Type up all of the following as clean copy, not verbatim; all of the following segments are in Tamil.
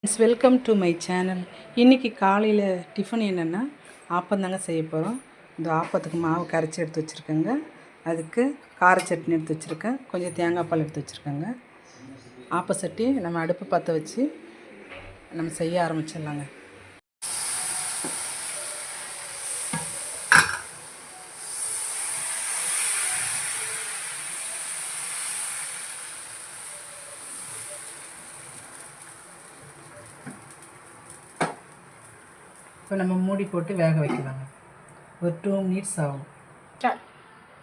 Friends, welcome to my channel. இன்றைக்கி காலையில் டிஃபன் என்னென்னா ஆப்பந்தாங்க செய்ய போகிறோம். இந்த ஆப்பத்துக்கு மாவு கரைச்சி எடுத்து வச்சுருக்கேங்க. அதுக்கு கார சட்னி எடுத்து வச்சுருக்கேன், கொஞ்சம் தேங்காய் பால் எடுத்து வச்சுருக்கேங்க. ஆப்ப சட்டி நம்ம அடுப்பு பற்ற வச்சு நம்ம செய்ய ஆரம்பிச்சிடலாங்க. இப்போ நம்ம மூடி போட்டு வேக வைக்கலாங்க. ஒரு 2 மினிட்ஸ் ஆகும்.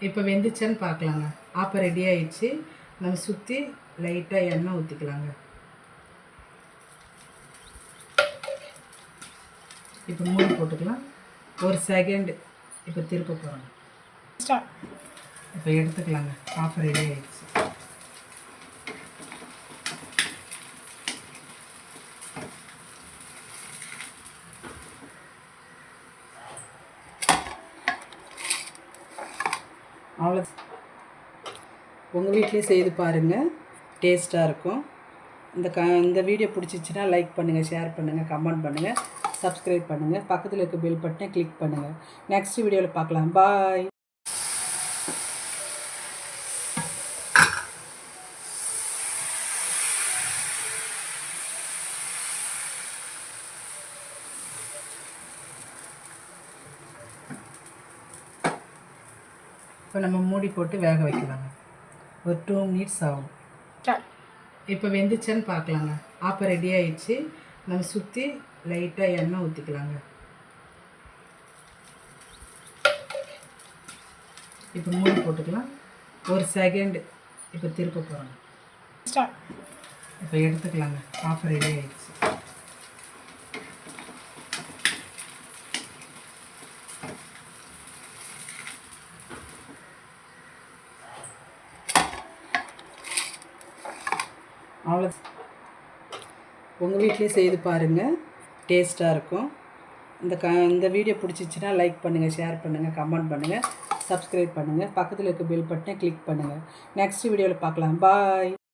இப்போ வெந்துச்சான்னு பார்க்கலாங்க. ஆப்பம் ரெடி ஆகிடுச்சு. நம்ம சுற்றி லைட்டாக எண்ணெய் ஊற்றிக்கலாங்க. இப்போ மூடி போட்டுக்கலாம். ஒரு செகண்ட் இப்போ திருப்ப போகிறோங்க. இப்போ எடுத்துக்கலாங்க. ஆப்பம் ரெடி ஆகிடுச்சு. அவ்வளோ உங்கள் வீட்லேயே செய்து பாருங்கள், டேஸ்ட்டாக இருக்கும். இந்த வீடியோ பிடிச்சிச்சின்னா லைக் பண்ணுங்கள், ஷேர் பண்ணுங்கள், கமெண்ட் பண்ணுங்கள், சப்ஸ்கிரைப் பண்ணுங்கள், பக்கத்தில் இருக்க பெல் பட்டனை கிளிக் பண்ணுங்கள். நெக்ஸ்ட் வீடியோவில் பார்க்கலாம். பாய். இப்போ நம்ம மூடி போட்டு வேக வைக்கலாங்க. ஒரு 2 மினிட்ஸ் ஆகும். இப்போ வெந்துச்சான்னு பார்க்கலாங்க. ஆப்பம் ரெடி ஆகிடுச்சு. நம்ம சுற்றி லைட்டாக எண்ணெய் ஊற்றிக்கலாங்க. இப்போ மூடி போட்டுக்கலாம். ஒரு செகண்ட் இப்போ திருப்ப போகிறோங்க. இப்போ எடுத்துக்கலாங்க. ஆப்பம் ரெடி ஆகிடுச்சு. அவ்வளோ உங்கள் வீட்லேயே செய்து பாருங்கள், டேஸ்ட்டாக இருக்கும். இந்த வீடியோ பிடிச்சிச்சின்னா லைக் பண்ணுங்கள், ஷேர் பண்ணுங்கள், கமெண்ட் பண்ணுங்கள், சப்ஸ்கிரைப் பண்ணுங்கள், பக்கத்தில் இருக்க பெல் பட்டனை கிளிக் பண்ணுங்கள். நெக்ஸ்ட் வீடியோவில் பார்க்கலாம். பாய்.